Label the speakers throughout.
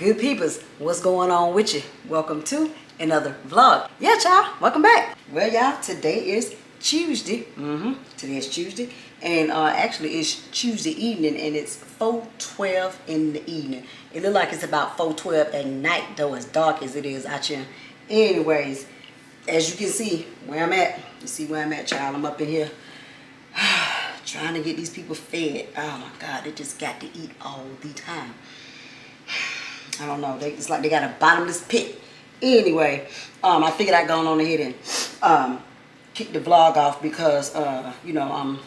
Speaker 1: Good peoples, what's going on with you? Welcome to another vlog. Yeah, y'all, welcome back. Well, y'all, today is Tuesday. Today is Tuesday, and actually it's Tuesday evening, and it's 4:12 in the evening. It looks like it's about 4:12 at night, though, as dark as it is out here. Anyways, as you can see where I'm at, you see where I'm at, child. I'm up in here trying to get these people fed. Oh my God, they just got to eat all the time. I don't know. It's like they got a bottomless pit. Anyway, I figured I'd go on ahead and kick the vlog off because, you know,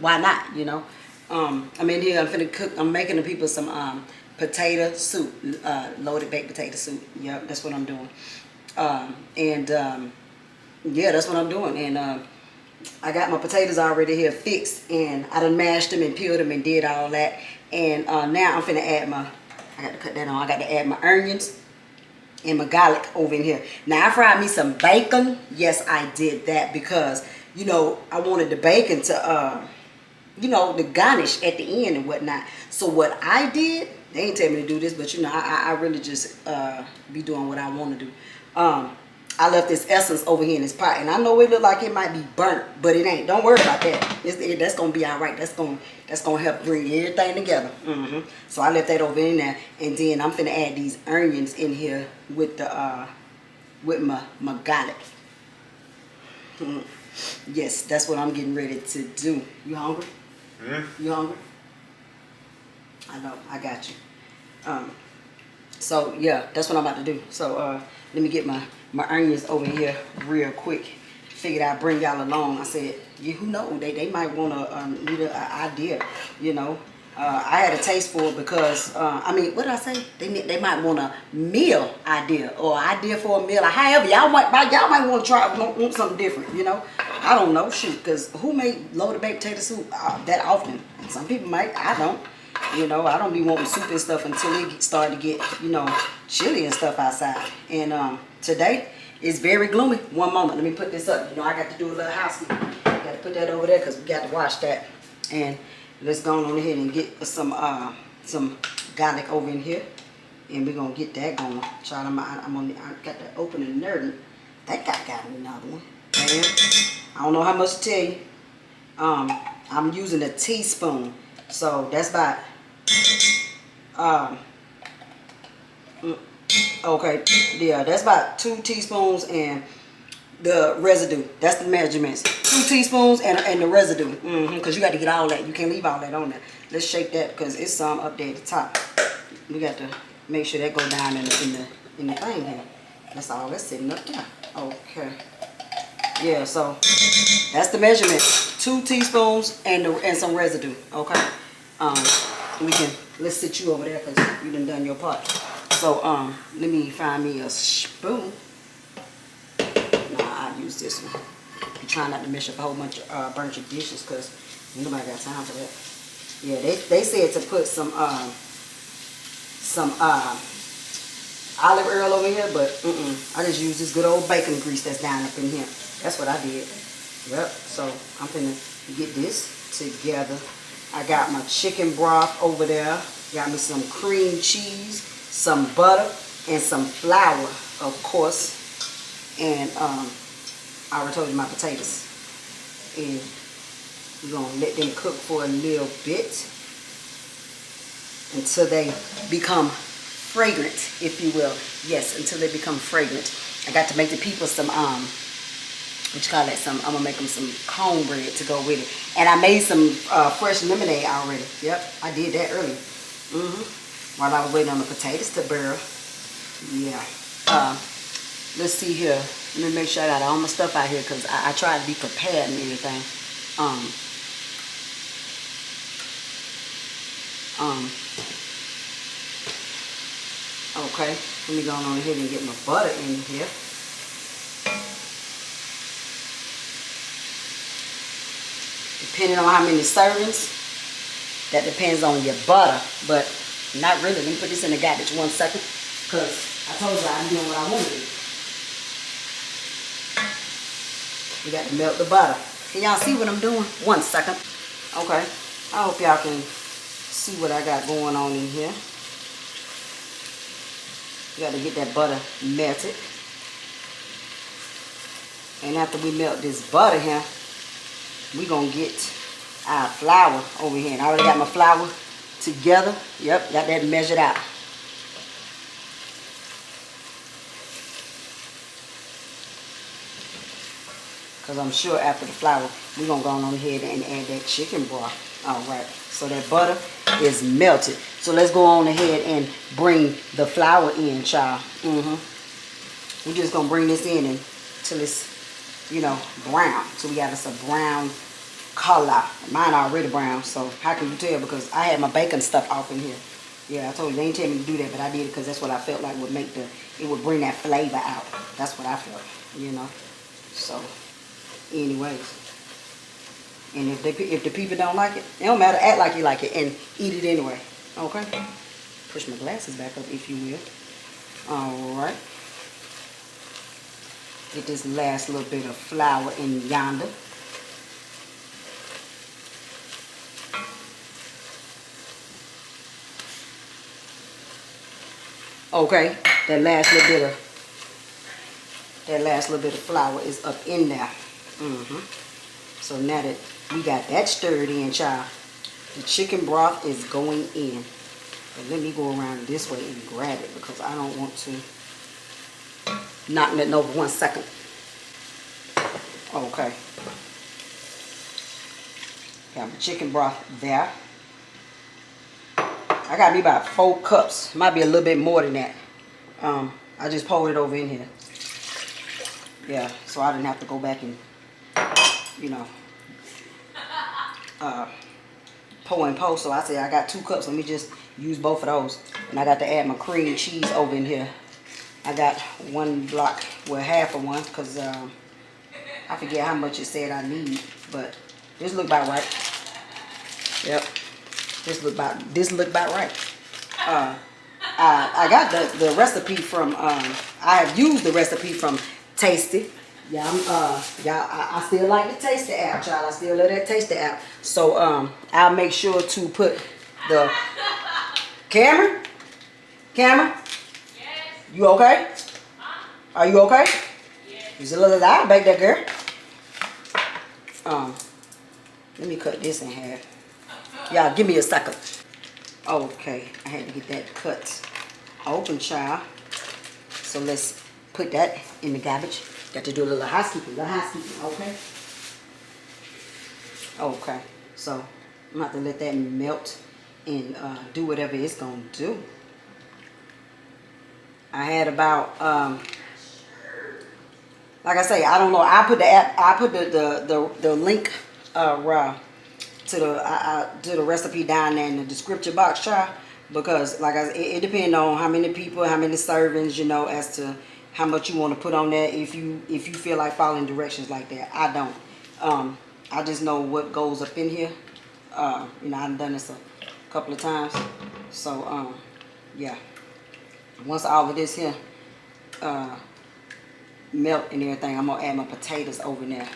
Speaker 1: why not, you know? I'm in here. I'm finna cook. I'm making the people some potato soup, loaded baked potato soup. Yep, that's what I'm doing. Yeah, that's what I'm doing. And I got my potatoes already here fixed, and I done mashed them and peeled them and did all that. And now I'm finna add my, I got to cut that on. I got to add my onions and my garlic over in here. Now I fried me some bacon. Yes, I did that because, you know, I wanted the bacon to, you know, the garnish at the end and whatnot. So what I did, they ain't tell me to do this, but you know, I really just be doing what I want to do. I left this essence over here in this pot, and I know it look like it might be burnt, but it ain't. Don't worry about that. That's gonna be all right. That's gonna help bring everything together. So I left that over in there, and then I'm finna add these onions in here with the with my garlic. Yes, that's what I'm getting ready to do. You hungry? You hungry? I know. I got you. So yeah, that's what I'm about to do. So let me get my onions over here real quick. Figured I'd bring y'all along. I said, yeah, who knows? They might want to need an idea, you know. I had a taste for it because, I mean, what did I say? They might want a meal idea or idea for a meal. Or however, y'all might want to try, want something different, you know. I don't know, shoot, because who made loaded baked potato soup that often? Some people might, I don't. You know, I don't be wanting soup and stuff until it start to get, you know, chilly and stuff outside. And today is very gloomy. One moment, let me put this up. You know, I got to do a little housekeeping. Got to put that over there because we got to wash that. And let's go on ahead and get some garlic over in here, and we're gonna get that going. Child, I got that open and nerding. That guy got another one. And I don't know how much to tell you. I'm using a teaspoon. So that's about, okay, yeah, that's about 2 teaspoons and the residue. That's the measurements. 2 teaspoons and the residue. Because you got to get all that. You can't leave all that on there. Let's shake that because it's some up there at the top. We got to make sure that go down in the thing here. That's all that's sitting up there. Okay. Yeah, so that's the measurement. 2 teaspoons and some residue. Okay. Let's sit you over there because you done your part. So let me find me a spoon. Nah, I'll use this one. You try not to mess up a whole bunch of bunch of dishes because nobody got time for that. Yeah, they said to put some olive oil over here, but I just use this good old bacon grease that's down up in here. That's what I did. Yep. So I'm gonna get this together. I got my chicken broth over there. Got me some cream cheese, some butter, and some flour, of course. And I already told you my potatoes. And we're gonna let them cook for a little bit until they become fragrant, if you will. Yes, until they become fragrant. I got to make the people some what you call that? I'm gonna make them some cornbread to go with it. And I made some fresh lemonade already. Yep, I did that earlier. While I was waiting on the potatoes to burn. Yeah. Let's see here. Let me make sure I got all my stuff out here because I try to be prepared and everything. Okay. Let me go on ahead and get my butter in here. Depending on how many servings, that depends on your butter, but not really. Let me put this in the garbage 1 second, because I told you I'm doing what I want to do. We got to melt the butter. Can y'all see what I'm doing? 1 second. Okay. I hope y'all can see what I got going on in here. We got to get that butter melted. And after we melt this butter here, we gonna get our flour over here. And I already got my flour together. Yep, got that measured out. Because I'm sure after the flour, we're going to go on ahead and add that chicken broth. All right. So that butter is melted. So let's go on ahead and bring the flour in, child. We're just going to bring this in until it's, you know, brown. So we got us a brown color. Mine already brown. So how can you tell? Because I had my bacon stuff off in here. Yeah, I told you, they ain't tell me to do that, but I did it because that's what I felt like would make it would bring that flavor out. That's what I felt, you know. So anyways, and if the people don't like it, it don't matter. Act like you like it and eat it anyway. Okay. Push my glasses back up, if you will. All right. Get this last little bit of flour in yonder. Okay. That last little bit of flour is up in there. So now that we got that stirred in, child, the chicken broth is going in. But let me go around this way and grab it because I don't want to knock nothing over 1 second. Okay. Got my chicken broth there. I got me about 4 cups. Might be a little bit more than that. I just poured it over in here. Yeah, so I didn't have to go back and, you know, pour and pour. So I said I got 2 cups. Let me just use both of those. And I got to add my cream cheese over in here. I got 1 block, well, half of one, because I forget how much it said I need. But this look about right. Yep. This look about right. I got the recipe from, I have used the recipe from Tasty. Yeah, I still like the Tasty app, child. I still love that Tasty app. So I'll make sure to put the Cameron. Yes. You okay? Huh? Are you okay? Yes. There's a little loud back there, girl. Let me cut this in half. Y'all, give me a second. Okay, I had to get that cut open, child. So let's put that in the garbage. Got to do a little housekeeping, okay? Okay, so I'm about to let that melt and do whatever it's gonna do. I had about, like I say, I don't know. I put the app, I put the link to the recipe down there in the description box, child, because like I said, it depends on how many people, how many servings, you know, as to how much you want to put on there. If you feel like following directions like that, I don't. I just know what goes up in here. You know, I've done this a couple of times, so yeah. Once all of this here melt and everything, I'm gonna add my potatoes over there.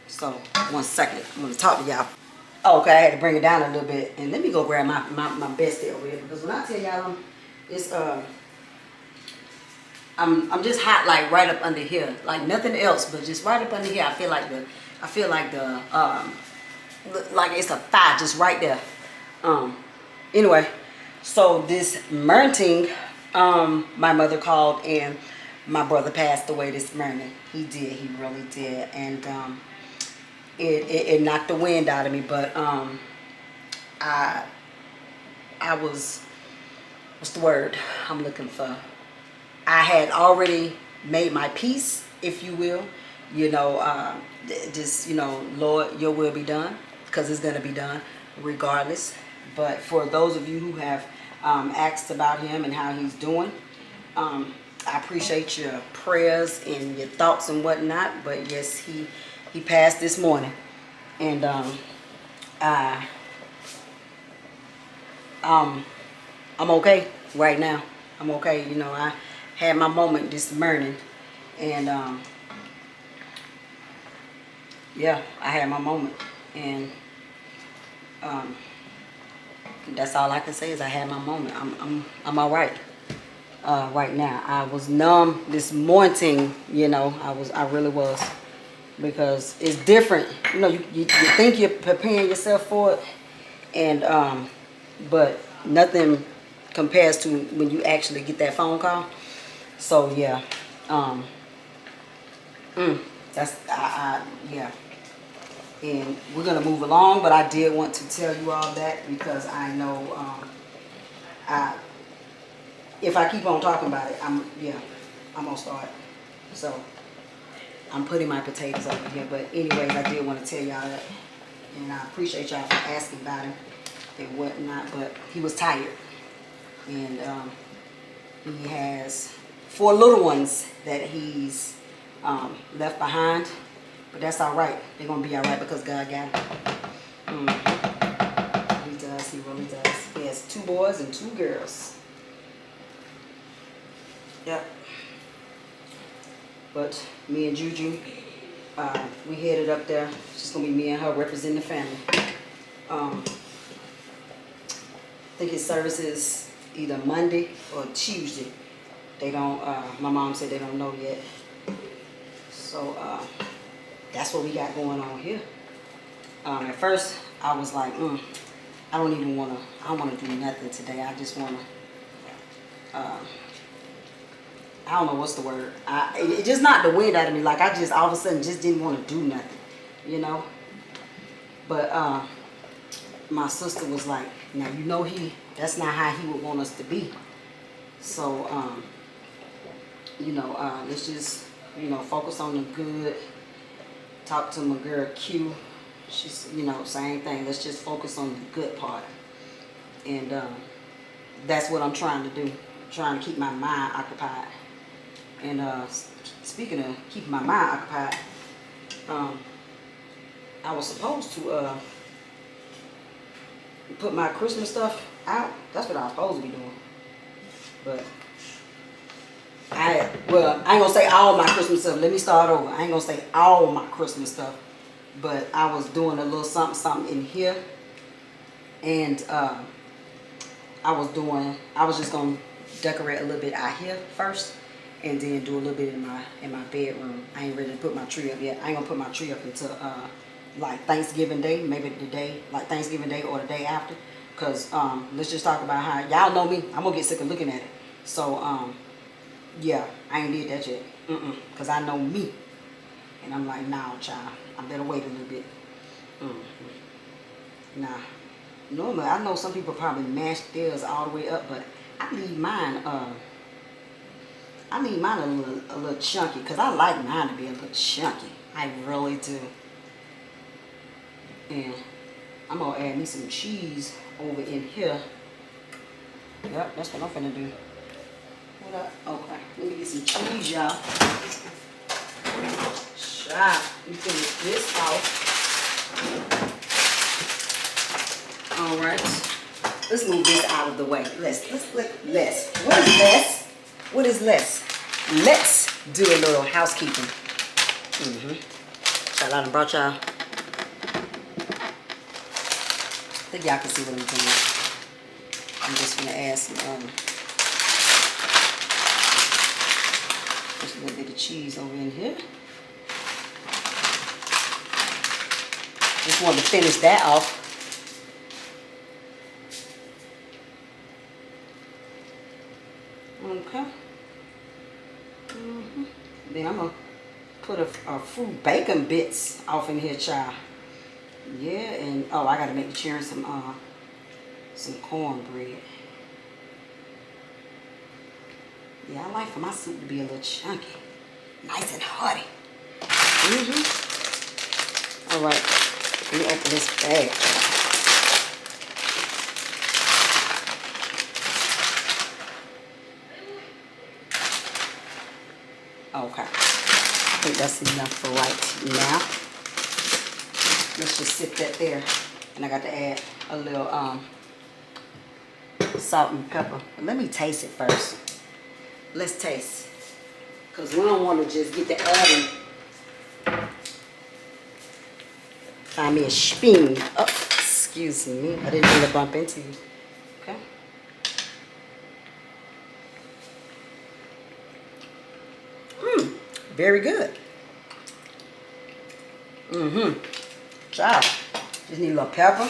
Speaker 1: So 1 second, I'm gonna talk to y'all. Okay, I had to bring it down a little bit, and let me go grab my bestie over here, because when I tell y'all, it's I'm just hot, like right up under here, like nothing else, but just right up under here. I feel like like it's a thigh just right there. Anyway, so this morning, my mother called and my brother passed away this morning. He did, he really did, and it knocked the wind out of me. But I was, what's the word I'm looking for? I had already made my peace, if you will. You know, just, you know, Lord, your will be done, because it's going to be done regardless. But for those of you who have asked about him and how he's doing, I appreciate your prayers and your thoughts and whatnot. But yes, he passed this morning, and I'm okay right now. I'm okay. You know, I had my moment this morning, and yeah, I had my moment, and that's all I can say is I had my moment. I'm all right. right now. I was numb this morning, you know. I really was, because it's different. You know, you think you're preparing yourself for it, and but nothing compares to when you actually get that phone call. So yeah, that's yeah. And we're gonna move along, but I did want to tell you all that because I know if I keep on talking about it, I'm gonna start. So I'm putting my potatoes over here, but anyways, I did want to tell y'all that, and I appreciate y'all for asking about him and whatnot. But he was tired, and he has 4 little ones that he's left behind, but that's all right. They're gonna be all right because God got him. He does. He really does. He has 2 boys and 2 girls. Yep. But me and Juju, we headed up there. It's just gonna be me and her representing the family. I think his service is either Monday or Tuesday. They don't, my mom said they don't know yet. So that's what we got going on here. At first I was like, I don't want to do nothing today. I just want to, I don't know what's the word. It just knocked the wind out of me. Like I just all of a sudden just didn't want to do nothing, you know. But my sister was like, now you know that's not how he would want us to be. So you know, let's just, you know, focus on the good. Talk to my girl Q. She's, you know, same thing. Let's just focus on the good part. And that's what I'm trying to do. Trying to keep my mind occupied. And speaking of keeping my mind occupied, I was supposed to put my Christmas stuff out. That's what I was supposed to be doing. But I ain't gonna say all my Christmas stuff. Let me start over. I ain't gonna say all my Christmas stuff. But I was doing a little something in here. And I was just gonna decorate a little bit out here first, and then do a little bit in my bedroom. I ain't ready to put my tree up yet. I ain't gonna put my tree up until like Thanksgiving Day, maybe the day, like Thanksgiving Day or the day after. Cause let's just talk about how y'all know me. I'm gonna get sick of looking at it. So yeah, I ain't did that yet. Cause I know me, and I'm like, nah, child, I better wait a little bit. Nah, normally I know some people probably mash theirs all the way up, but I leave mine a little chunky, because I like mine to be a little chunky. I really do. And I'm going to add me some cheese over in here. Yep, that's what I'm finna do. What up? Okay, let me get some cheese, y'all. Child, we finish this off. Alright. Let's move this out of the way. Let's. What is less? What is less? Let's do a little housekeeping. Child, I done brought y'all. I think y'all can see what I'm doing. I'm just gonna add some just a little bit of cheese over in here. Just wanted to finish that off. Okay. Then I'm gonna put a few bacon bits off in here, child. Yeah, and oh, I gotta make the children some cornbread. Yeah, I like for my soup to be a little chunky, nice and hearty. All right, let me open this bag. Okay, I think that's enough for right now. Let's just sit that there. And I got to add a little salt and pepper. But let me taste it first. Let's taste. Because we don't want to just get the oven. Find me a spoon. Oh, excuse me. I didn't mean to bump into you. Okay. Very good. Child. Just need a little pepper.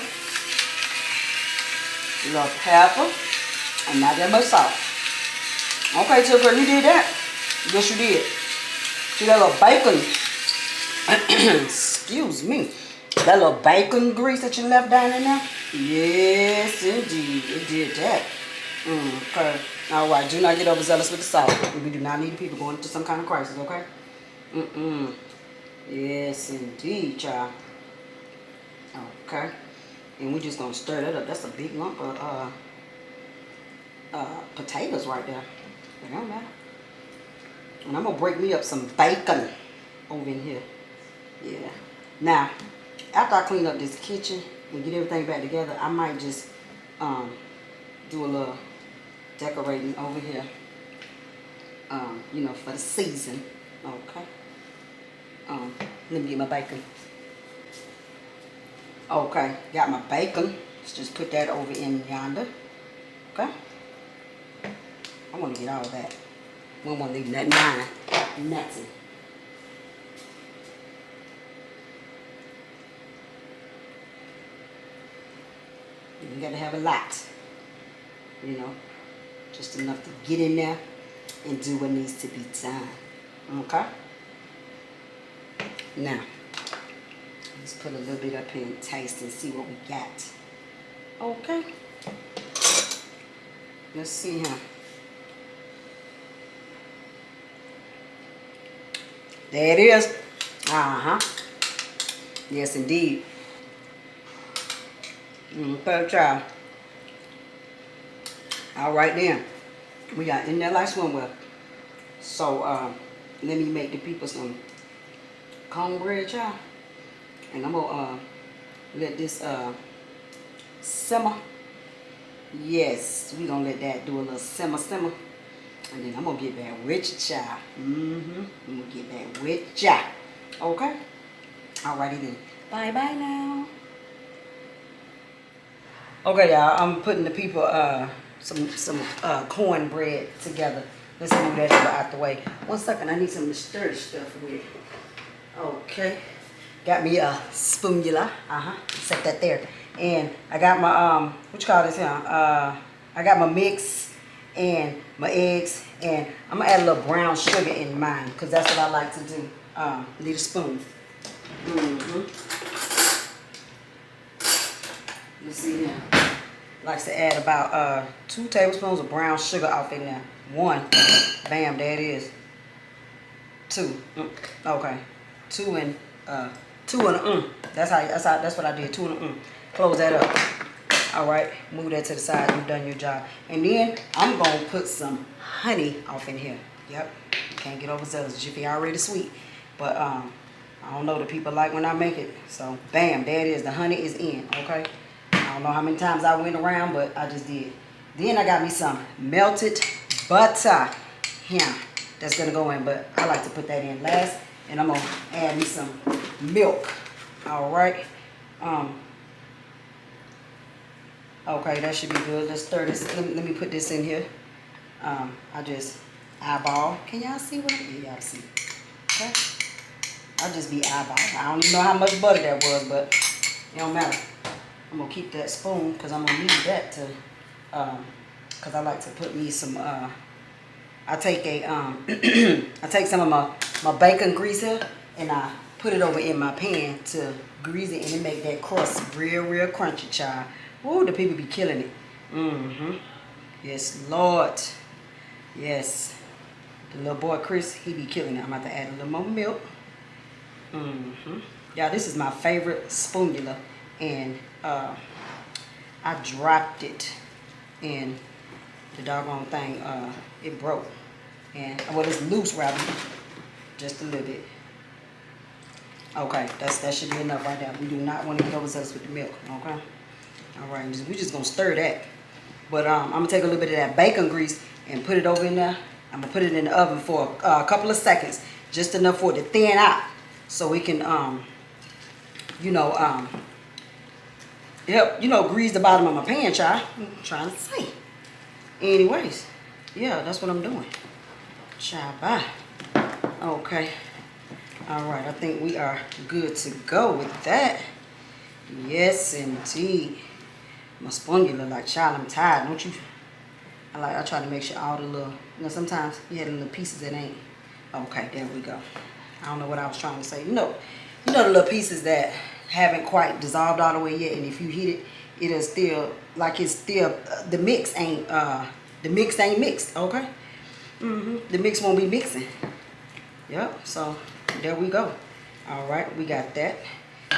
Speaker 1: A little pepper. And not that much salt. Okay, Tucker, you did that. Yes, you did. See that little bacon. Excuse me. That little bacon grease that you left down in there? Yes, indeed. It did that. Okay. All right. Do not get overzealous with the salt. We do not need people going into some kind of crisis, okay? Yes, indeed, child. Okay. And we're just going to stir that up. That's a big lump of potatoes right there. It don't matter. And I'm going to break me up some bacon over in here. Yeah. Now, after I clean up this kitchen and get everything back together, I might just do a little decorating over here. You know, for the season. Okay. Let me get my bacon. Okay, got my bacon. Let's just put that over in yonder. Okay. I want to get all that. We don't want to leave nothing behind. Nothing. You got to have a lot. You know, just enough to get in there and do what needs to be done. Okay. Now, let's put a little bit up here and taste and see what we got. Okay. Let's see here. There it is. Yes, indeed. Okay, child. All right then. We got in there like swimwear. So, let me make the people some cornbread, child. And I'm gonna let this simmer. Yes, we gonna let that do a little simmer. And then I'm gonna get back with you, child. I'm gonna get back with ya. Okay? Alrighty then. Bye now. Okay, y'all. I'm putting the people some cornbread together. Let's move that over out the way. 1 second, I need something to stir this stuff with. Okay. Got me a spoonula. Set that there. And I got my what you call this here? I got my mix and my eggs, and I'm gonna add a little brown sugar in mine because that's what I like to do. Need a spoon. Let's see here. Likes to add about 2 tablespoons of brown sugar off in there. 1. Bam, there it is. 2. Okay. 2 and that's what I did. 2 and Close that up. All right, move that to the side. You've done your job. And then I'm gonna put some honey off in here. Yep, can't get overzealous. Jiffy already sweet, but I don't know, the people like when I make it. So bam, there it is. The honey is in. Okay, I don't know how many times I went around, but I just did. Then I got me some melted butter here. That's gonna go in, but I like to put that in last. And I'm gonna add me some milk. All right. Okay, that should be good. Let's stir this. Let me put this in here. I just eyeball. Can y'all see what I'm doing? Y'all see. Okay. I'll just be eyeball. I don't even know how much butter that was, but it don't matter. I'm gonna keep that spoon because I'm gonna need that to because I like to put me some I take a I take some of my bacon grease here and I put it over in my pan to grease it and it make that crust real crunchy, child. Ooh, the people be killing it. Yes, Lord. Yes. The little boy Chris, he be killing it. I'm about to add a little more milk. Y'all, this is my favorite spoonula. And I dropped it and the doggone thing, it broke. And, well, it's loose rather, just a little bit. Okay, that should be enough right there. We do not want to get overzealous with the milk, okay? All right, we're just gonna stir that. But I'm gonna take a little bit of that bacon grease and put it over in there. I'm gonna put it in the oven for a couple of seconds, just enough for it to thin out, so we can, help, grease the bottom of my pan, child. I'm trying to say. Anyways, yeah, that's what I'm doing. Child, bye. Okay. All right, I think we are good to go with that. Yes, indeed. My spongy look like, child, I'm tired, don't you? I try to make sure all the little, sometimes you have the little pieces that ain't. Okay, there we go. I don't know what I was trying to say. You know the little pieces that haven't quite dissolved all the way yet, and if you heat it, it'll still, like it's still, the mix ain't mixed, okay? The mix won't be mixing. Yep, so there we go. All right, we got that.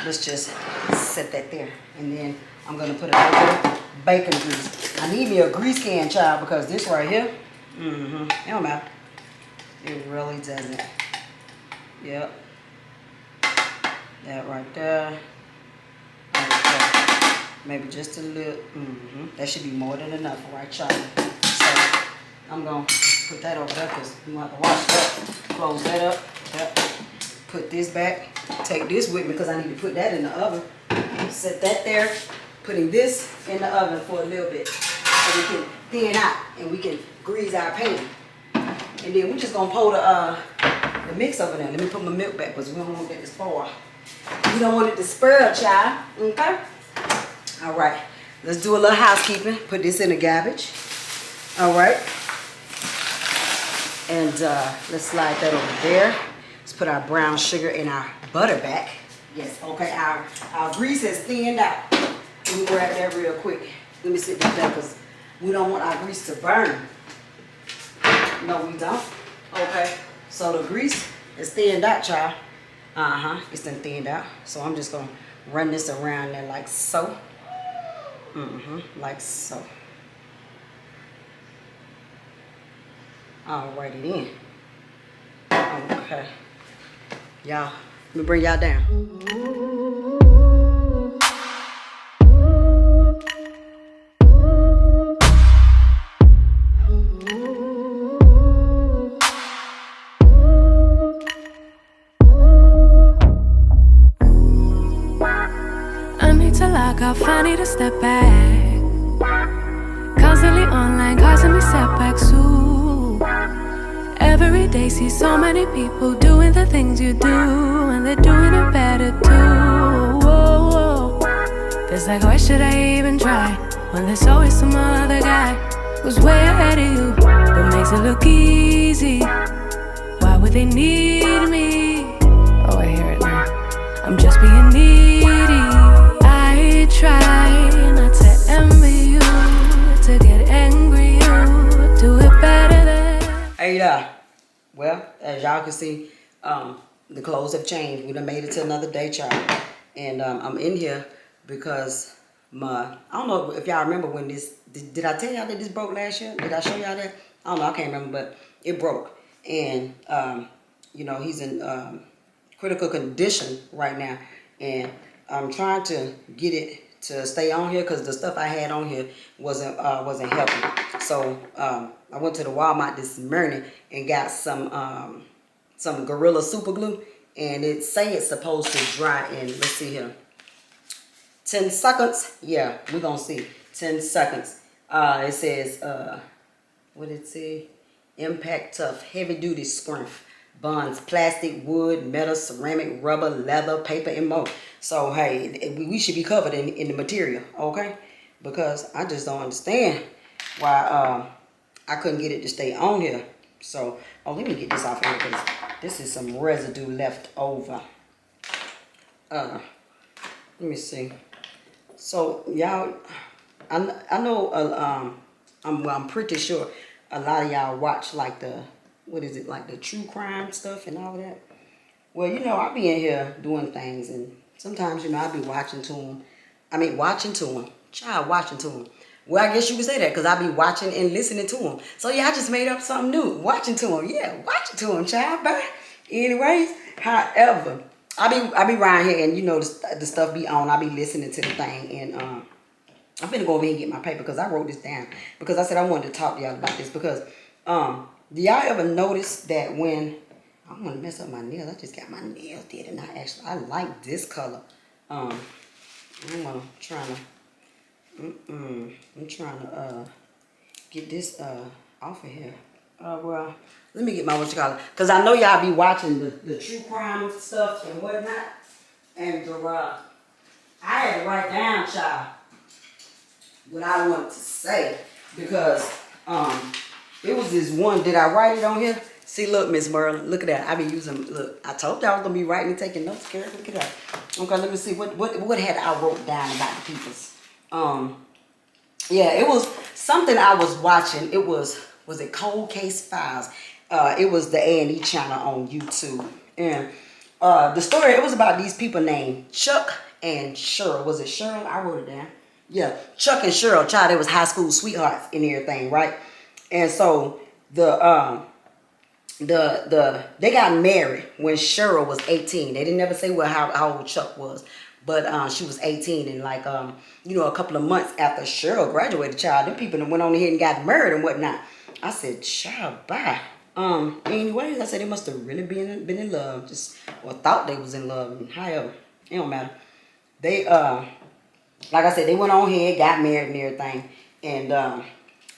Speaker 1: Let's just set that there. And then I'm gonna put a little bit of bacon grease. I need me a grease can, child, because this right here, it don't matter. It really doesn't. Yep. That right there. Okay. Maybe just a little. That should be more than enough, right, child? So I'm gonna put that over there because we want to wash that. Close that up. Yep. Put this back. Take this with me because I need to put that in the oven. Set that there. Putting this in the oven for a little bit so we can thin out and we can grease our pan. And then we're just gonna pour the mix over there. Let me put my milk back because we don't want that to spoil. We don't want it to spoil, child. Okay? All right. Let's do a little housekeeping. Put this in the garbage. All right. And let's slide that over there. Let's put our brown sugar and our butter back. Yes, okay, our grease has thinned out. Let me grab that real quick. Let me sit back there because we don't want our grease to burn. No, we don't. Okay, so the grease is thinned out, child. It's done thinned out. So I'm just going to run this around there like so. Like so. Alrighty then. Okay. Y'all, let me bring y'all down.
Speaker 2: I need to lock off, I need to step back. Constantly online, causing me setbacks too. Every day see so many people doing the things you do, and they're doing it better too. Whoa, whoa. It's like, why should I even try when there's always some other guy who's way ahead of you, but makes it look easy? Why would they need me? Oh, I hear it now. I'm just being needy. I try not to envy you, to get angry you do it better than.
Speaker 1: Hey y'all. Well, as y'all can see, the clothes have changed. We done made it to another day, child. And I'm in here because I don't know if y'all remember when this, did I tell y'all that this broke last year? Did I show y'all that? I don't know, I can't remember, but it broke. And, he's in critical condition right now. And I'm trying to get it to stay on here because the stuff I had on here wasn't helping. So I went to the Walmart this morning and got some Gorilla Super Glue, and it say it's supposed to dry in, let's see here, 10 seconds. Yeah, we're gonna see 10 seconds. It says what did it say? Impact Tough Heavy Duty Scrimp bonds plastic, wood, metal, ceramic, rubber, leather, paper, and more. So hey, we should be covered in the material, okay? Because I just don't understand why I couldn't get it to stay on here. So let me get this off here because this is some residue left over. Let me see. So y'all, I know I'm pretty sure a lot of y'all watch like the, what is it, like the true crime stuff and all that. Well, I be in here doing things, and sometimes, I be watching to them. Watching to them. Child, watching to them. Well, I guess you could say that because I be watching and listening to them. So, yeah, I just made up something new. Watching to them. Yeah, watching to them, child. But anyways, however, I be around here and, the stuff be on. I be listening to the thing. And I'm finna go over here and get my paper because I wrote this down. Because I said I wanted to talk to y'all about this. Because do y'all ever notice that when I don't want to mess up my nails, I just got my nails did, and I like this color. I'm trying to get this off of here. Well, Let me get my because I know y'all be watching the true crime stuff and whatnot. And I had to write down, child, what I wanted to say. Because it was this one. Did I write it on here? See, look, Miss Merlin, look at that. I be using, look, I told y'all I was going to be writing and taking notes, Carrie. Look at that. Okay, let me see. What had I wrote down about the peoples? Yeah, it was something I was watching. It was it Cold Case Files? It was the A&E channel on YouTube. And the story, it was about these people named Chuck and Cheryl. Was it Cheryl? I wrote it down. Yeah, Chuck and Cheryl, child, they was high school sweethearts and everything, right? And so they got married when Cheryl was 18. They didn't ever say how old Chuck was, but she was 18, and like you know, a couple of months after Cheryl graduated, child, them people that went on ahead and got married and whatnot. I said, child, bye. Anyways, I said they must have really been in love, just or thought they was in love, and however, it don't matter. They like I said, they went on ahead, got married and everything, and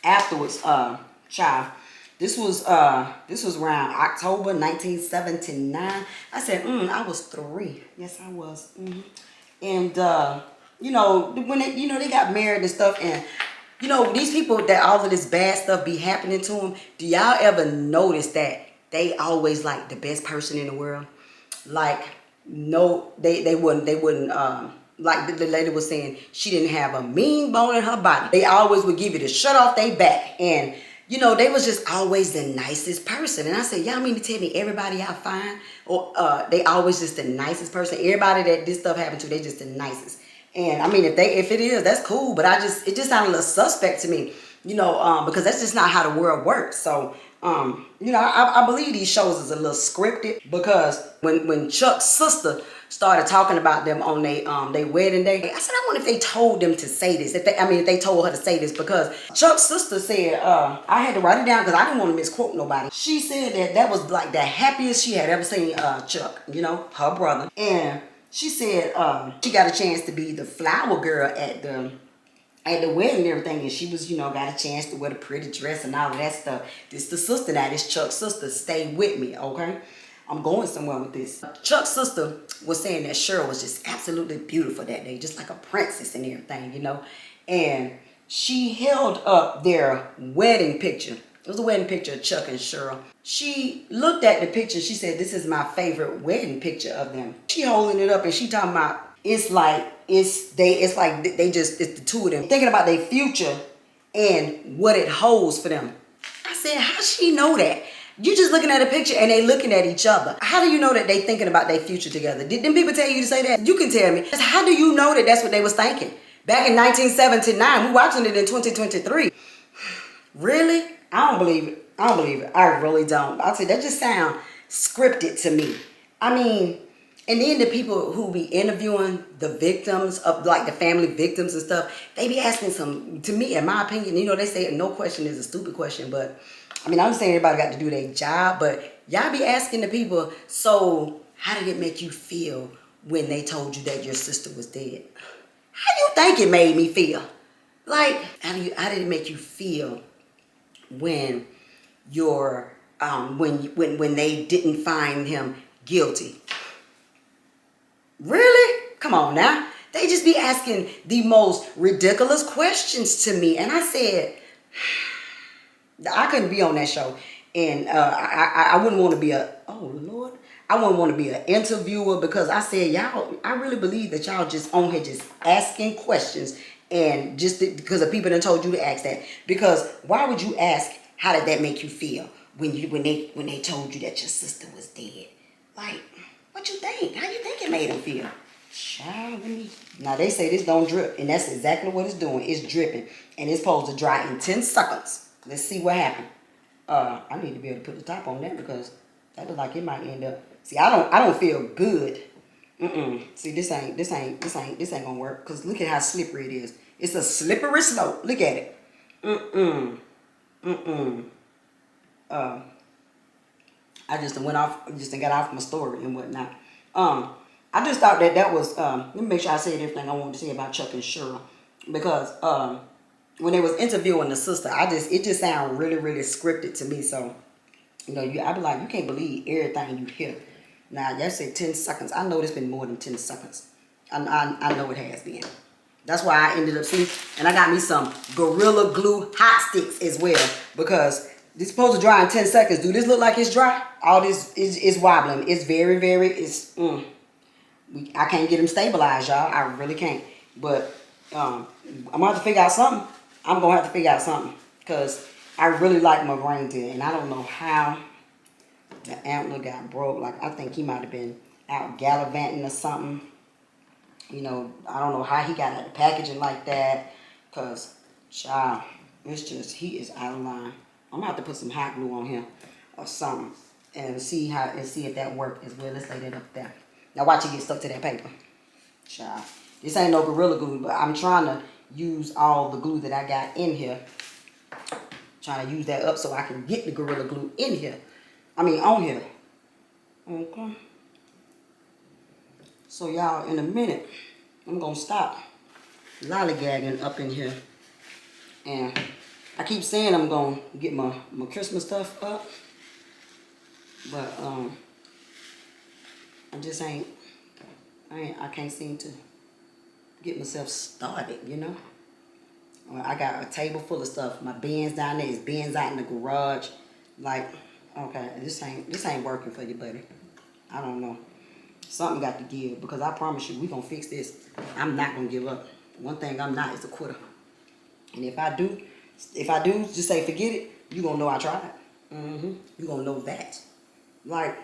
Speaker 1: afterwards, child. This was around October 1979. I said, I was 3. Yes, I was. And you know, when they got married and stuff, and you know, these people that all of this bad stuff be happening to them. Do y'all ever notice that they always like the best person in the world? Like, no, they wouldn't. Like the lady was saying, she didn't have a mean bone in her body. They always would give you the shirt off their back, and you know, they was just always the nicest person. And I said, y'all mean to tell me everybody y'all find, or they always just the nicest person? Everybody that this stuff happened to, they just the nicest. And I mean, if it is, that's cool. But it just sounded a little suspect to me, you know, because that's just not how the world works. So, you know, I believe these shows is a little scripted, because when Chuck's sister started talking about them on their wedding day, I said, I wonder if they told them to say this. If they told her to say this, because Chuck's sister said, I had to write it down because I didn't want to misquote nobody. She said that was like the happiest she had ever seen Chuck, you know, her brother. And she said she got a chance to be the flower girl at the wedding and everything, and she was, you know, got a chance to wear the pretty dress and all of that stuff. This the sister now, this Chuck's sister. Stay with me, okay? I'm going somewhere with this. Chuck's sister was saying that Cheryl was just absolutely beautiful that day, just like a princess and everything, you know. And she held up their wedding picture. It was a wedding picture of Chuck and Cheryl. She looked at the picture. She said, "This is my favorite wedding picture of them." She holding it up and she talking about it's the two of them thinking about their future and what it holds for them. I said, how she know that? You just looking at a picture and they looking at each other. How do you know that they thinking about their future together? Did them people tell you to say that? You can tell me. How do you know that that's what they was thinking? Back in 1979, we watching it in 2023. Really? I don't believe it. I really don't. I'll say that just sound scripted to me. I mean, and then the people who be interviewing the victims of, like, the family victims and stuff, they be asking some, to me, in my opinion, you know, they say no question is a stupid question, but I mean, I'm saying everybody got to do their job, but y'all be asking the people, so how did it make you feel when they told you that your sister was dead? How do you think it made me feel? Like, how did it make you feel when when they didn't find him guilty? Really? Come on now. They just be asking the most ridiculous questions to me. And I said, I couldn't be on that show. And I wouldn't want to be I wouldn't want to be an interviewer, because I said, y'all, I really believe that y'all just on here just asking questions, and just because the people done told you to ask that. Because why would you ask, how did that make you feel when they told you that your sister was dead? Like, what you think? How you think it made them feel? Child, now they say this don't drip, and that's exactly what it's doing. It's dripping, and it's supposed to dry in 10 seconds. Let's see what happened. I need to be able to put the top on that, because that looks like it might end up. See, I don't feel good. See, this ain't gonna work, because look at how slippery it is. It's a slippery slope. Look at it. I just got off my story and whatnot. I just thought that was, let me make sure I said everything I wanted to say about Chuck and Cheryl, because when they was interviewing the sister, it just sounded really, really scripted to me. So You know, I be like, you can't believe everything you hear. Now, y'all said 10 seconds. I know it's been more than 10 seconds. I know it has been. That's why I ended up seeing, and I got me some Gorilla Glue hot sticks as well, because this supposed to dry in 10 seconds. Do this look like it's dry? All this is wobbling. It's very, I can't get them stabilized, y'all. I really can't. But I'm going to have to figure out something. I'm going to have to figure out something, because I really like my reindeer, and I don't know how the antler got broke. Like, I think he might have been out gallivanting or something. You know, I don't know how he got out the packaging like that, because, child, it's just, he is out of line. I'm going to have to put some hot glue on him or something and see if that worked as well. Let's lay that up there. Now watch it get stuck to that paper. Child, this ain't no Gorilla Glue, but I'm trying to use all the glue that I got in here. Trying to use that up so I can get the Gorilla Glue in here. I mean, on here. Okay. So y'all, in a minute, I'm going to stop lollygagging up in here. And I keep saying I'm going to get my Christmas stuff up. But I just I can't seem to get myself started, you know. I got a table full of stuff. My bins down there, is bins out in the garage. Like, okay, this ain't working for you, buddy. I don't know. Something got to give, because I promise you, we gonna fix this. I'm not gonna give up. One thing I'm not is a quitter. And if I do, just say forget it, you gonna know I tried. You gonna know that. Like,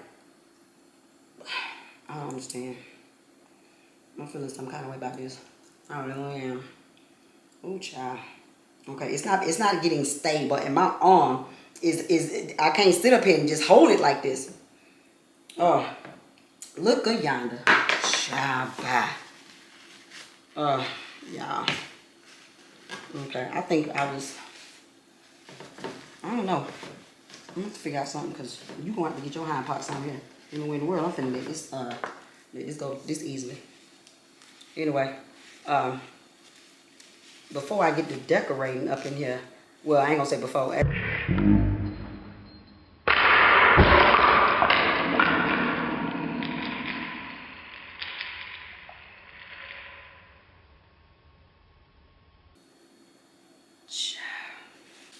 Speaker 1: I don't understand. I'm feeling some kind of way about this. I really am. Oh, child. Okay, it's not getting stable, and my arm is I can't sit up here and just hold it like this. Oh, look good yonder. Child, bye. Yeah. Okay, I think I don't know. I'm gonna have to figure out something, because you're gonna have to get your hind parts on here. Anyway, in the world, I'm finna let this go this easily. Anyway, before I get to decorating up in here, well, I ain't gonna say before.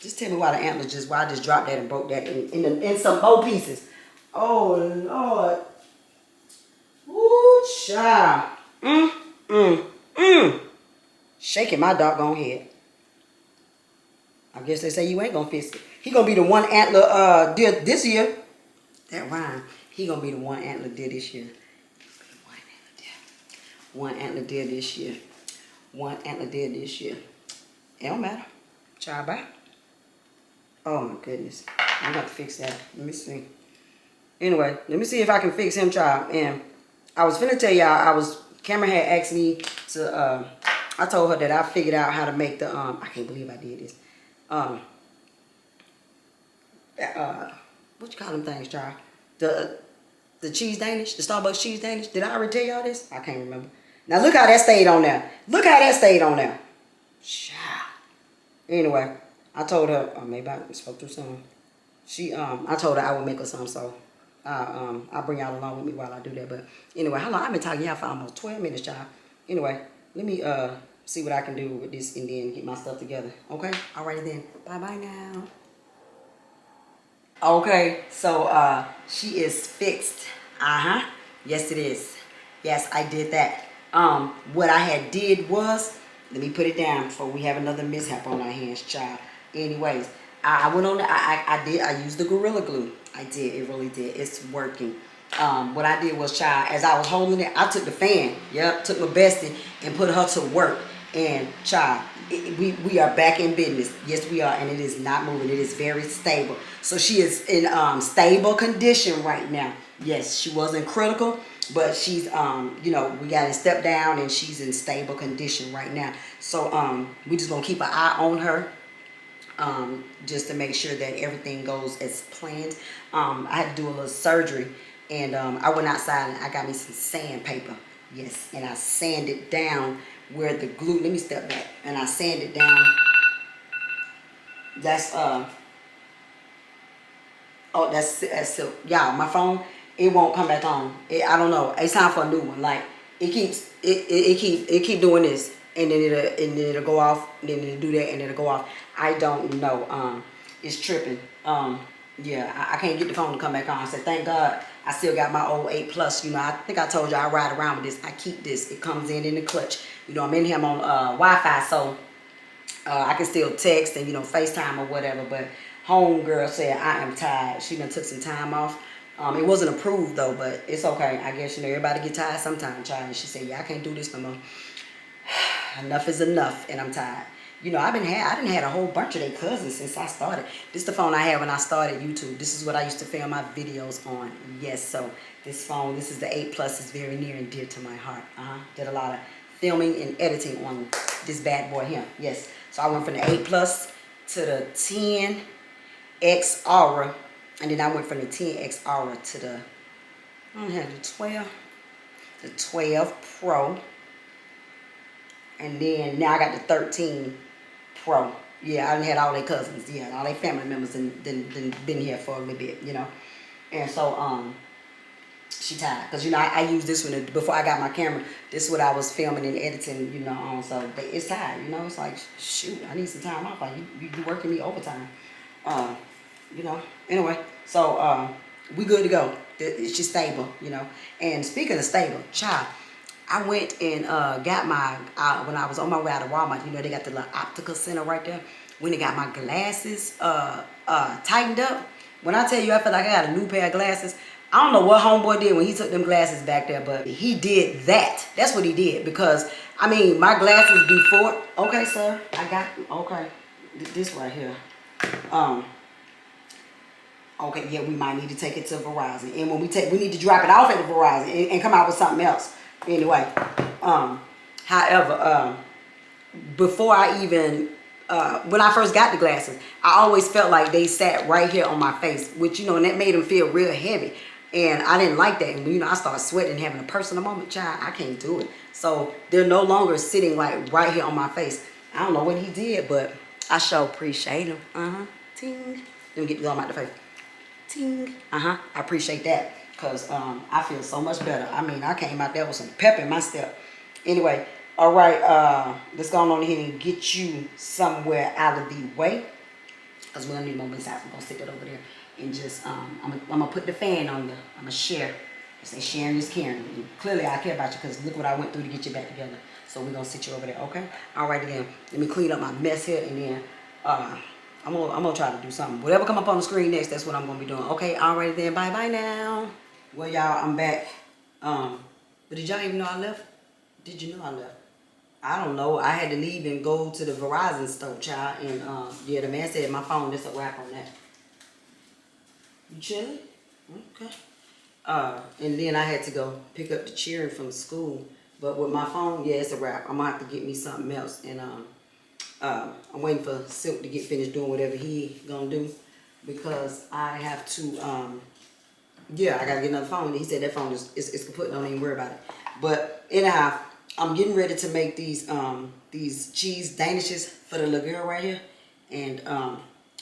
Speaker 1: Just tell me why the antler why I just dropped that and broke that in some more pieces. Oh, Lord. Ooh, child. Shaking my doggone head. I guess they say you ain't gonna fix it. He gonna be the one antler deer this year. That rhyme. He gonna be the one antler deer this year. One antler deer this year. One antler deer this year. It don't matter. Child, bye. Oh my goodness. I'm gonna fix that. Let me see. Anyway, let me see if I can fix him, child. And I was finna tell y'all, Cameron had asked me to I told her that I figured out how to make the I can't believe I did this. What you call them things, child? The cheese Danish, the Starbucks cheese Danish. Did I already tell y'all this? I can't remember. Now look how that stayed on there. Look how that stayed on there. Child. Anyway, I told her, maybe I spoke through some. I told her I would make her some, so I'll bring y'all along with me while I do that. But anyway, how long? I've been talking to y'all for almost 12 minutes, y'all. Anyway, let me see what I can do with this and then get my stuff together. Okay? Alrighty then. Bye-bye now. Okay, so she is fixed. Yes, it is. Yes, I did that. What I had did was, let me put it down before we have another mishap on our hands, child. Anyways, I went on, I used the Gorilla Glue. I did, it really did. It's working. What I did was, child, as I was holding it, I took the fan, took my bestie and put her to work. And, child, we are back in business. Yes, we are, and it is not moving. It is very stable. So she is in stable condition right now. Yes, she wasn't critical, but she's, you know, we got to step down, and she's in stable condition right now. So we just gonna keep an eye on her, just to make sure that everything goes as planned. I had to do a little surgery, and I went outside and I got me some sandpaper. Yes, and I sanded down where the glue. Let me step back, and I sanded down. That's Oh, that's silk. Y'all, my phone, it won't come back on. I don't know. It's time for a new one. Like it keep doing this, and then it'll go off, and then it'll do that, and it'll go off. I don't know. It's tripping. Yeah, I can't get the phone to come back on. I said, thank God I still got my old 8 Plus. You know, I think I told you I ride around with this. I keep this. It comes in the clutch. You know, I'm in here, I'm on Wi-Fi, so I can still text and, you know, FaceTime or whatever. But homegirl said, I am tired. She done took some time off. It wasn't approved, though, but it's okay. I guess, you know, everybody get tired sometime, child. And she said, yeah, I can't do this no more. Enough is enough, and I'm tired. You know, I done had a whole bunch of their cousins since I started. This is the phone I had when I started YouTube. This is what I used to film my videos on. Yes, so this phone, this is the 8 Plus, is very near and dear to my heart. Did a lot of filming and editing on this bad boy here. Yes, so I went from the 8 Plus to the 10X Aura, and then I went from the 10X Aura to the, I don't have the 12 Pro, and then now I got the 13 Pro. Yeah, I done had all their cousins, yeah, all their family members and been here for a little bit, you know. And so she tired, because you know I used this one before I got my camera. This is what I was filming and editing, you know, so it's tired, you know. It's like, shoot, I need some time off. Like you working me overtime, you know. Anyway, so we good to go. It's just stable, you know. And speaking of stable, child, I went and got my, when I was on my way out of Walmart, you know, they got the little optical center right there. When I got my glasses tightened up. When I tell you I feel like I got a new pair of glasses, I don't know what homeboy did when he took them glasses back there, but he did that. That's what he did, because, I mean, my glasses before, okay, sir, I got, okay, this right here. Okay, yeah, we might need to take it to Verizon. And when we need to drop it off at the Verizon and come out with something else. Anyway, however, before I even, when I first got the glasses, I always felt like they sat right here on my face, which, you know, and that made them feel real heavy. And I didn't like that. And, you know, I started sweating, having a personal moment. Child, I can't do it. So they're no longer sitting like right here on my face. I don't know what he did, but I sure appreciate him. Ting. Let me get them out the face. Ting. I appreciate that. Because I feel so much better. I mean, I came out there with some pep in my step. Anyway, all right, let's go on ahead and get you somewhere out of the way. Because we're going to need more inside. I'm going to stick it over there. And just, I'm going to put the fan on the, I'm going to share. I say sharing is caring. And clearly, I care about you because look what I went through to get you back together. So we're going to sit you over there, okay? All right, again, let me clean up my mess here. And then I'm gonna try to do something. Whatever come up on the screen next, that's what I'm going to be doing. Okay, all right then. Bye-bye now. Well, y'all, I'm back. But did y'all even know I left? Did you know I left? I don't know. I had to leave and go to the Verizon store, child. And, yeah, the man said my phone, there's a wrap on that. You chilling? Okay. And then I had to go pick up the cheering from school. But with my phone, yeah, it's a wrap. I'm going to have to get me something else. And I'm waiting for Silk to get finished doing whatever he going to do. Because I have to... yeah, I gotta get another phone. He said that phone is kaput. Don't even worry about it. But anyhow, I'm getting ready to make these cheese danishes for the little girl right here, and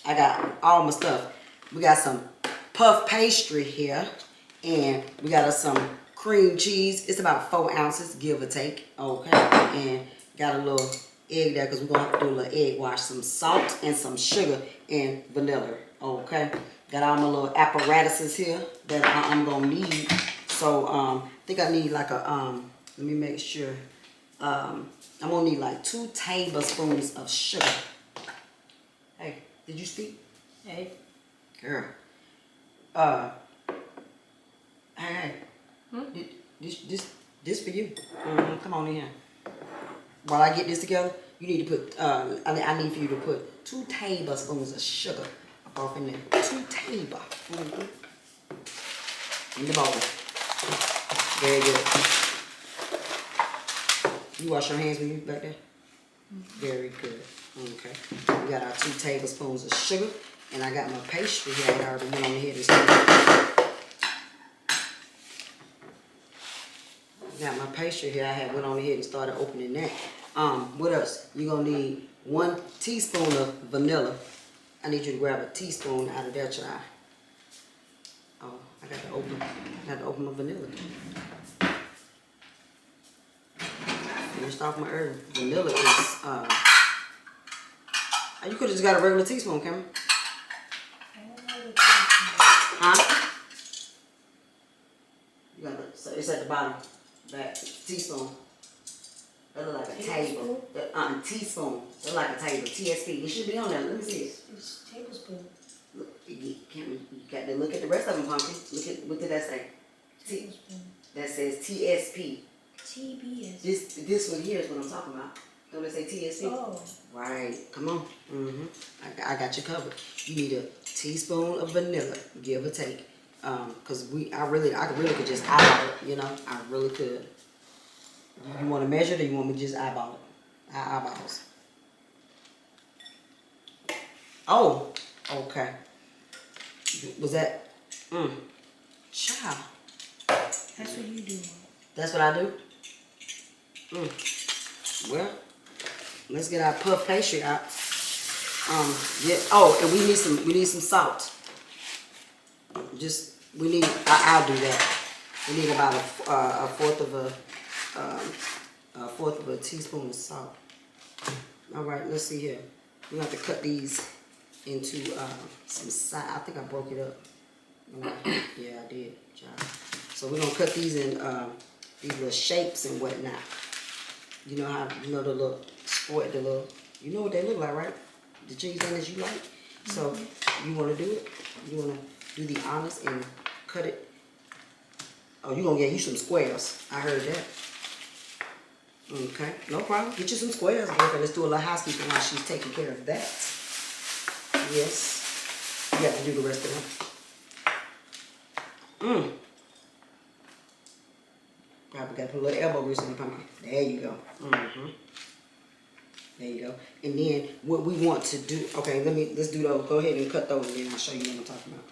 Speaker 1: I got all my stuff. We got some puff pastry here, and we got us some cream cheese. It's about 4 ounces, give or take. Okay, and got a little egg there because we're gonna have to do a little egg wash, some salt and some sugar and vanilla. Okay. Got all my little apparatuses here that I'm gonna need. So I think I need like a let me make sure. I'm gonna need like 2 tablespoons of sugar. Hey, did you speak? Hey, girl. Hey. This for you. Come on in here. While I get this together, you need to put. I need for you to put 2 tablespoons of sugar off in there. 2 tablespoons in the bowl. Very good. You wash your hands when you back there? Very good. Okay. We got our 2 tablespoons of sugar, and I got my pastry here. I already went on ahead and started. Got my pastry here. I had went on ahead and started opening that. What else? You're gonna need 1 teaspoon of vanilla. I need you to grab a teaspoon out of that, child. got to open my vanilla. Finished off my herb. Vanilla is, you could have just got a regular teaspoon, Cameron. Huh? You got it. So it's at the bottom. That teaspoon. That look like a table. Teaspoon. That look like a table. TSP. It should be on there. Let me see it.
Speaker 3: It's tablespoon.
Speaker 1: Look, Cameron, you got to look at the rest of them, pumpkin. Look at what did that say?
Speaker 3: Tablespoon.
Speaker 1: That says TSP.
Speaker 3: TBS.
Speaker 1: This one here is what I'm talking about. Don't it say TSP?
Speaker 3: Oh.
Speaker 1: Right. Come on. I got you covered. You need a teaspoon of vanilla, give or take. Cause I really could just eyeball it. You know, I really could. You want to measure it, or you want me to just eyeball it? Eyeballs. Oh. Okay. Was that? Child.
Speaker 3: That's what you do.
Speaker 1: That's what I do? Well, let's get our puff pastry out. Yeah. Oh, and we need some salt. I'll do that. We need about a fourth of a teaspoon of salt. All right, let's see here. We have to cut these into some side. I think I broke it up. Yeah, I did. So we're gonna cut these in these little shapes and whatnot. You know how the little sport, you know what they look like, right? The cheese Danish you like. So you wanna do it? You wanna do the honors and cut it? Oh, you gonna get you some squares. I heard that. Okay, no problem. Get you some squares. Okay, let's do a little housekeeping while she's taking care of that. Yes. You have to do the rest of them. Probably got to put a little elbow grease in the pumpkin. There you go. There you go. And then what we want to do, okay, let's do those. Go ahead and cut those and then I'll show you what I'm talking about.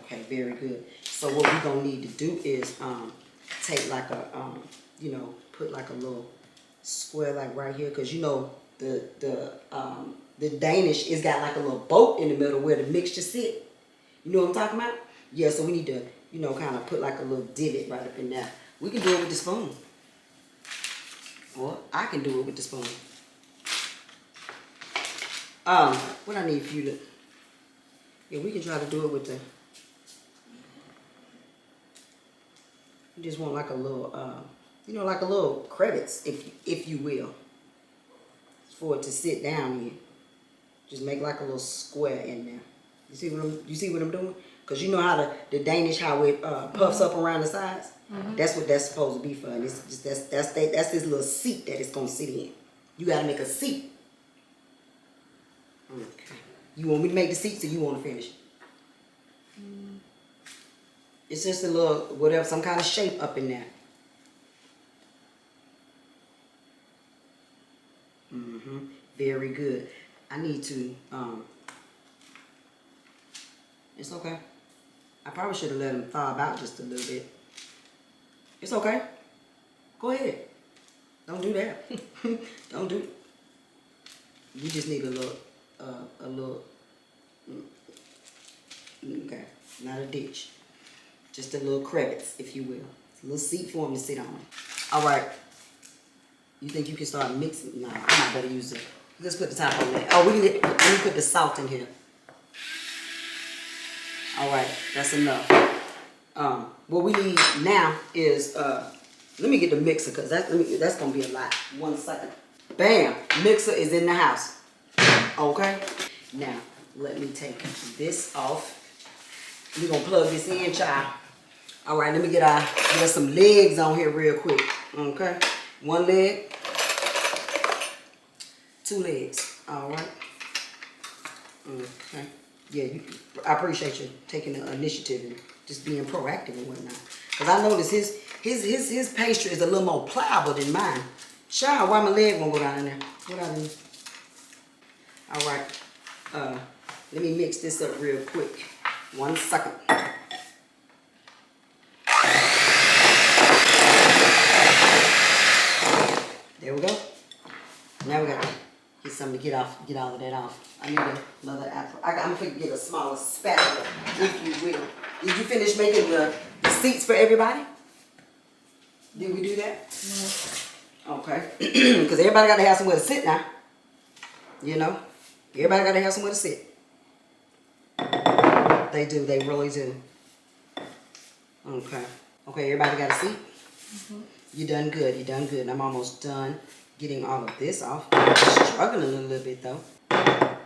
Speaker 1: Okay, very good. So what we're gonna need to do is take like a put like a little square like right here, because you know the Danish is got like a little boat in the middle where the mixture sit. You know what I'm talking about? Yeah, so we need to, kind of put like a little divot right up in there. We can do it with the spoon. Or I can do it with the spoon. What I need for you to, yeah, we can try to do it with the, you just want like a little, like a little credits, if you will, for it to sit down here. Just make like a little square in there. You see what I'm doing? Because you know how the Danish, how it puffs up around the sides? That's what that's supposed to be for. And it's just, that's this little seat that it's going to sit in. You got to make a seat. Okay. You want me to make the seats or you want to finish? It's just a little, whatever, some kind of shape up in there. Very good. I need to, it's okay. I probably should have let them thaw out just a little bit. It's okay. Go ahead. Don't do that. Don't do it. You just need a little, okay, not a ditch. Just a little crevice, if you will. It's a little seat for them to sit on. All right. You think you can start mixing? No, I might better use it. Let's put the top on there. Oh, let me put the salt in here. All right, that's enough. What we need now is, let me get the mixer, because that's going to be a lot. 1 second. Bam! Mixer is in the house. Okay? Now, let me take this off. We're going to plug this in, child. All right, let me get us some legs on here real quick. Okay? 1 leg. 2 legs. All right? Okay. Yeah, I appreciate you taking the initiative and just being proactive and whatnot. Because I noticed his pastry is a little more pliable than mine. Child, why my leg won't go down in there? Go down in there. All right. Let me mix this up real quick. 1 second. There we go. Now we got to get something get all of that off. I need another apple. I'm gonna get a smaller spatula, if you will. Did you finish making the seats for everybody? Did we do that? No. Okay. Because everybody got to have somewhere to sit now. You know? Everybody got to have somewhere to sit. They do. They really do. Okay. Okay, everybody got a seat? Mm-hmm. You done good. You done good. And I'm almost done getting all of this off. I'm struggling a little bit, though.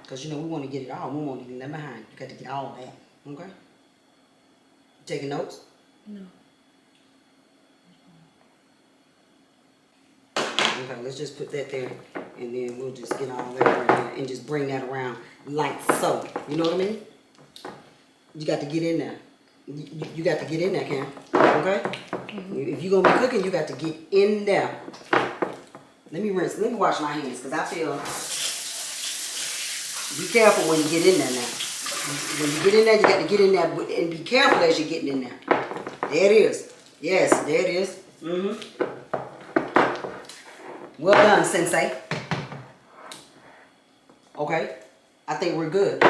Speaker 1: Because, you know, we want to get it all. We want to leave nothing behind. You got to get all of that. Okay? You taking notes?
Speaker 3: No.
Speaker 1: Okay, let's just put that there, and then we'll just get all that right there and just bring that around like so. You know what I mean? You got to get in there. You got to get in there, Cam. Okay? Mm-hmm. If you're going to be cooking, you got to get in there. Let me rinse. Let me wash my hands, because I feel... Be careful when you get in there now. When you get in there, you got to get in there, and be careful as you're getting in there. There it is. Yes, there it is. Mm-hmm. Well done, Sensei. Okay. I think we're good.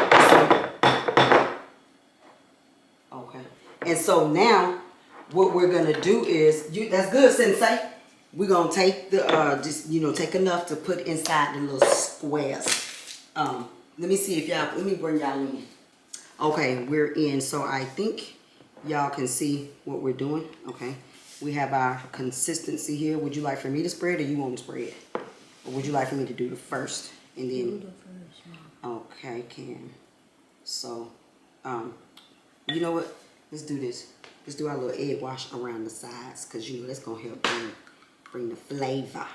Speaker 1: Okay. And so now, what we're going to do is, that's good, Sensei. We're going to take the, just, you know, take enough to put inside the little squares. Let me see if y'all, let me bring y'all in. Okay, we're in. So I think y'all can see what we're doing. Okay. We have our consistency here. Would you like for me to spread, or you want to spread? Or would you like for me to do the first? And then,
Speaker 3: Do the first, yeah.
Speaker 1: Okay, Cam. So, you know what? Let's do this. Let's do our little egg wash around the sides, because, you know, that's going to help bring the flavor.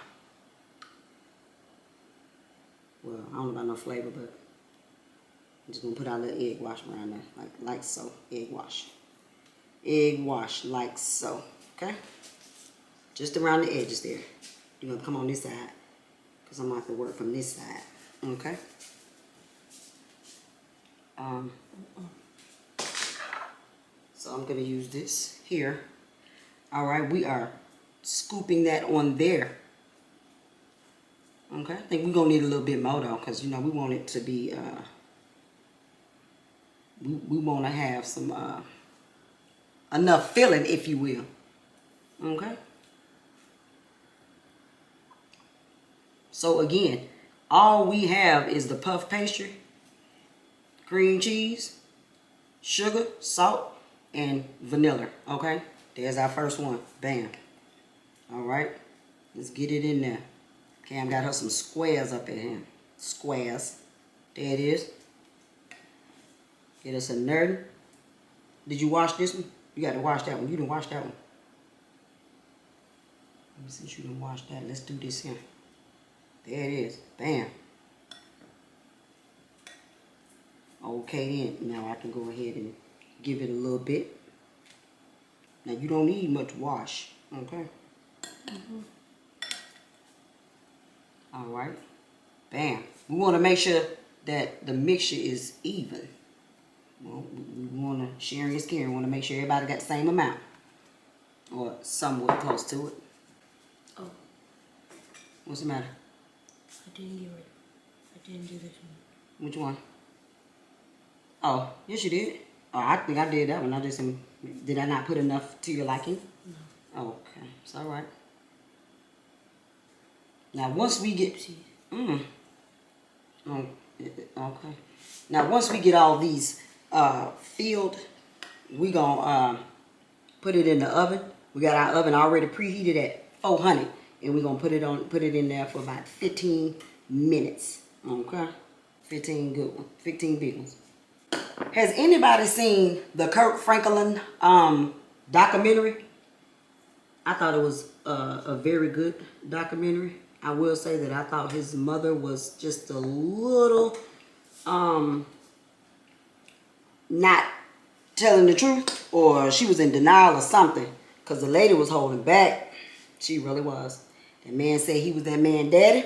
Speaker 1: Well, I don't know about no flavor, but I'm just going to put our little egg wash around there, like so. Egg wash. Egg wash, like so. Okay? Just around the edges there. You're going to come on this side, because I'm going to have to work from this side. Okay? So I'm going to use this here. All right, we are scooping that on there. Okay, I think we're going to need a little bit more, though, because, you know, we want it to be, we want to have some, enough filling, if you will. Okay. So again, all we have is the puff pastry, cream cheese, sugar, salt, and vanilla. Okay. There's our first one. Bam. All right. Let's get it in there. Cam got her some squares up in here. Squares. There it is. Get us a nerd. Did you wash this one? You got to wash that one. You didn't wash that one. Since you didn't wash that, let's do this here. There it is. Bam. Okay then. Now I can go ahead and give it a little bit. Now you don't need much wash. Okay. Mm-hmm. All right. Bam. We want to make sure that the mixture is even. Well, we want to, sharing is caring. We want to make sure everybody got the same amount. Or somewhat close to it.
Speaker 3: Oh.
Speaker 1: What's the matter?
Speaker 3: I didn't get it. I didn't do this one.
Speaker 1: Which one? Oh, yes you did. Oh, I think I did that one. I just, did I not put enough to your liking? No. Okay, it's all right. Now once we get, okay. Now once we get all these filled, we gonna put it in the oven. We got our oven already preheated at 400, and we're gonna put it in there for about 15 minutes. Okay, 15 good ones, 15 big ones. Has anybody seen the Kirk Franklin documentary? I thought it was a very good documentary. I will say that I thought his mother was just a little not telling the truth, or she was in denial or something, because the lady was holding back. She really was. That man said he was that man daddy.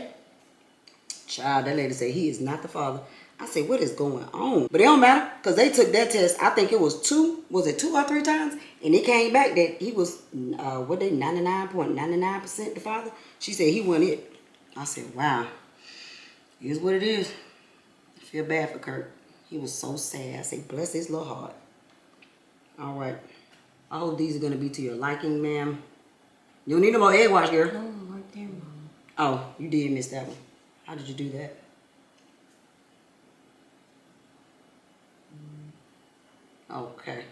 Speaker 1: Child, that lady said he is not the father. I said, what is going on? But it don't matter, because they took that test. I think it was 2 or 3 times? And it came back that he was, 99.99% the father. She said he wasn't it. I said, wow. Here's what it is. I feel bad for Kurt. He was so sad. I say, bless his little heart. All right. I hope these are going to be to your liking, ma'am. You don't need no more egg wash, girl.
Speaker 3: No, right there, Mom.
Speaker 1: Oh, you did miss that one. How did you do that? Okay.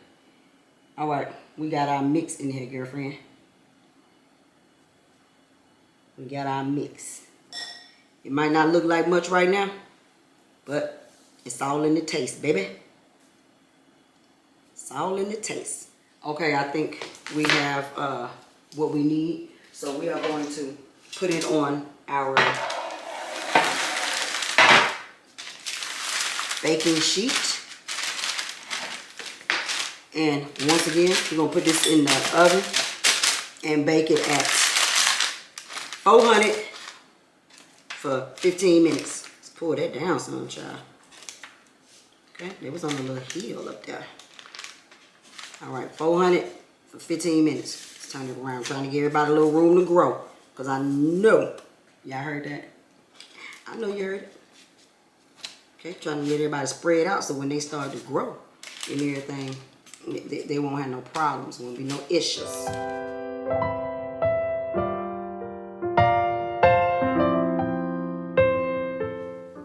Speaker 1: All right. We got our mix in here, girlfriend. We got our mix. It might not look like much right now, but it's all in the taste, baby. It's all in the taste. Okay, I think we have what we need. So we are going to put it on our baking sheet. And once again, we're going to put this in the oven and bake it at 400 for 15 minutes. Let's pull that down some, child. Okay, it was on a little hill up there. All right, 400 for 15 minutes. Let's turn it around. Trying to give everybody a little room to grow. Because I know, y'all heard that? I know you heard it. Okay, trying to get everybody spread out so when they start to grow and everything, they won't have no problems. There won't be no issues.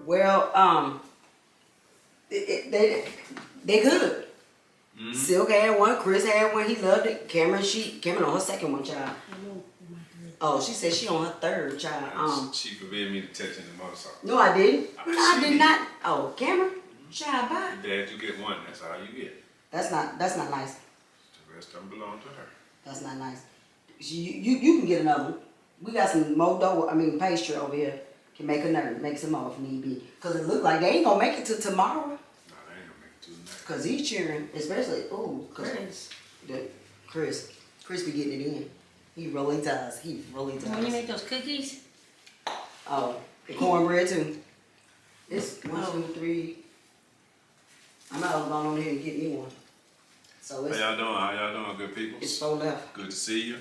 Speaker 1: Well, they good. Mm-hmm. Silk had one, Chris had one, he loved it. Cameron on her second one, child. Oh, she said she on her third, child.
Speaker 4: She forbid me to touch in the motorcycle.
Speaker 1: No, I didn't. I did not. Oh, Cameron? Child, bye.
Speaker 4: Dad, you get one, that's all you get.
Speaker 1: That's not nice.
Speaker 4: The rest of them belong to her.
Speaker 1: That's not nice. You can get another one. We got some more dough, pastry over here. Can make make some more if need be. Cause it look like they ain't gonna make it till tomorrow.
Speaker 4: No, they ain't gonna make it till tonight.
Speaker 1: Cause he's cheering, especially Chris be getting it in. He rolling ties.
Speaker 3: When you make those cookies?
Speaker 1: Oh, the cornbread too. It's 1, 2, 3. I'm out going on here and get me one. So it's,
Speaker 4: how y'all doing? How y'all doing, good people?
Speaker 1: It's 4 left.
Speaker 4: Good to see you.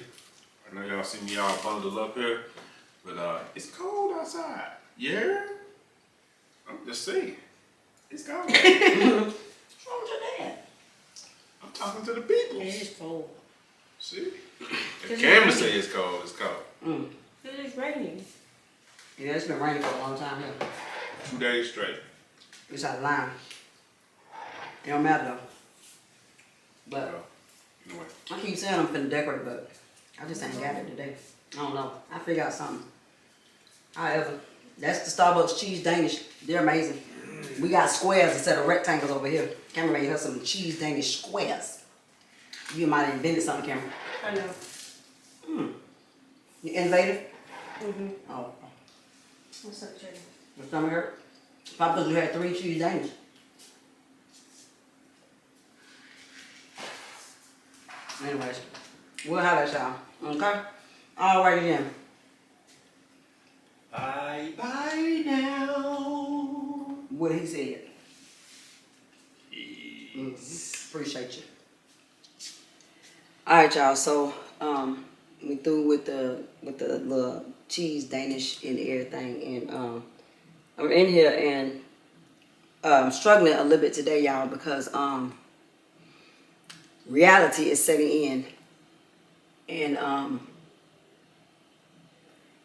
Speaker 4: I know y'all see me all bundled up here, but it's cold outside. Yeah? I'm just saying. It's cold.
Speaker 1: What's wrong with your dad?
Speaker 4: I'm talking to the people.
Speaker 3: It is cold.
Speaker 4: See? If camera say it's cold, it's cold.
Speaker 1: Mm.
Speaker 3: It is raining.
Speaker 1: Yeah, it's been raining for a long time here.
Speaker 4: 2 days straight.
Speaker 1: It's out of line. It don't matter though. But
Speaker 4: Anyway.
Speaker 1: I keep saying I'm finna decorate, but I just ain't got it today. I don't know. I figure out something. However, that's the Starbucks cheese Danish. They're amazing. We got squares instead of rectangles over here. Cameron made her some cheese Danish squares. You might have invented something, Cameron.
Speaker 3: I know.
Speaker 1: Hmm. You innovative?
Speaker 3: Mm-hmm.
Speaker 1: Oh.
Speaker 3: What's up, Jay?
Speaker 1: Your stomach hurt? Probably because you had 3 cheese Danish. Anyways, we'll have that, y'all. Okay? Alrighty then.
Speaker 4: Bye now.
Speaker 1: What he said. Appreciate you. Alright, y'all. So, we through with the little cheese Danish and everything, and I'm in here and I'm struggling a little bit today, y'all, because reality is setting in, and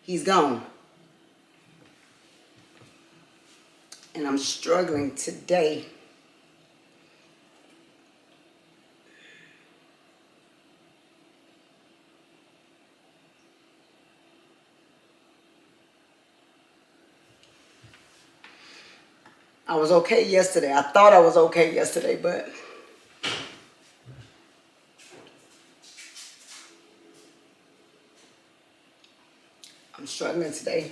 Speaker 1: he's gone, and I'm struggling today. I was okay yesterday. I thought I was okay yesterday, but I'm struggling today.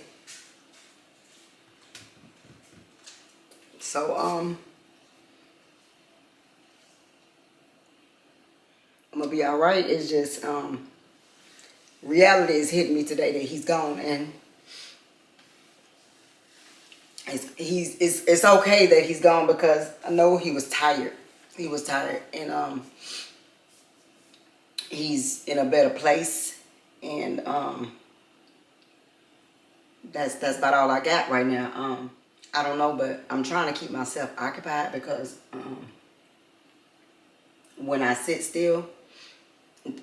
Speaker 1: So, I'm gonna be all right. It's just, reality is hitting me today that he's gone, and it's okay that he's gone because I know he was tired. He was tired, and he's in a better place, and that's about all I got right now. I don't know, but I'm trying to keep myself occupied because when I sit still,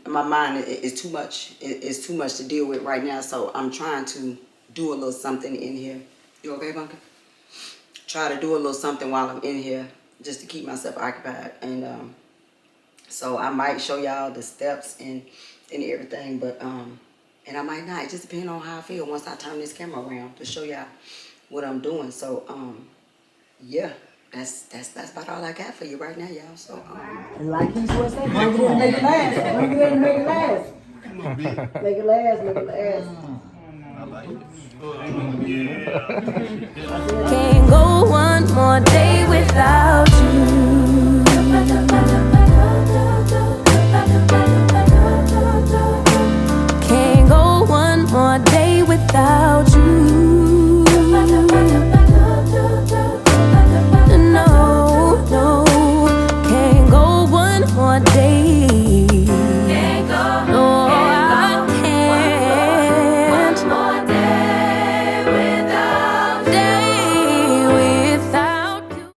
Speaker 1: my mind is too much. It's too much to deal with right now. So I'm trying to do a little something in here. You okay, Bunker? Try to do a little something while I'm in here just to keep myself occupied. And so I might show y'all the steps and everything, but and I might not. It just depends on how I feel once I turn this camera around to show y'all what I'm doing. So yeah, that's about all I got for you right now, y'all. So like he was saying, bring it in and make it last. Bring it in and make it last. Make it last, make it last.
Speaker 4: I like it. Yeah.
Speaker 2: Can't go one more day without you.